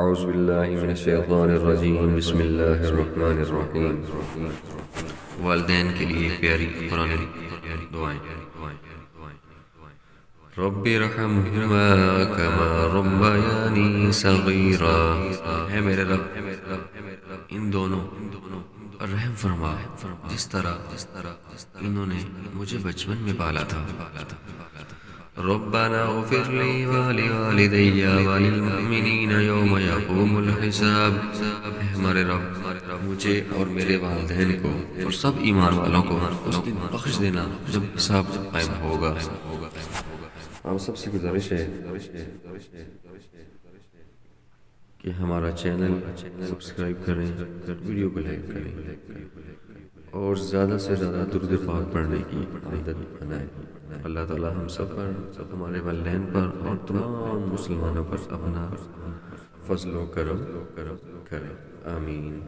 اعوذ باللہ من الشیطان الرجیم بسم اللہ الرحمن الرحیم۔ والدین کے لیے پیاری قرآن دعائیں۔ رب ارحمہما کما ربیانی صغیرا، ہے میرے رب ان دونوں پر رحم فرما جس طرح انہوں نے مجھے بچپن میں پالا تھا۔ ربنا اغفر لی ولوالدی وللمؤمنین یوم یقوم الحساب، اے ہمارے رب مجھے اور میرے والدین کو اور سب ایمان والوں کو اس دن بخش دینا جب حساب قائم ہوگا۔ ہم سب سے گزارش ہے کہ ہمارا چینل سبسکرائب کریں، ویڈیو کو لائک کریں اور زیادہ سے زیادہ درود پاک پڑھنے کی عادت بنائیں۔ اللہ تعالی ہم سب پر، ہمارے والدین پر اور تمام مسلمانوں پر اپنا فضل و کرم کرے، آمین۔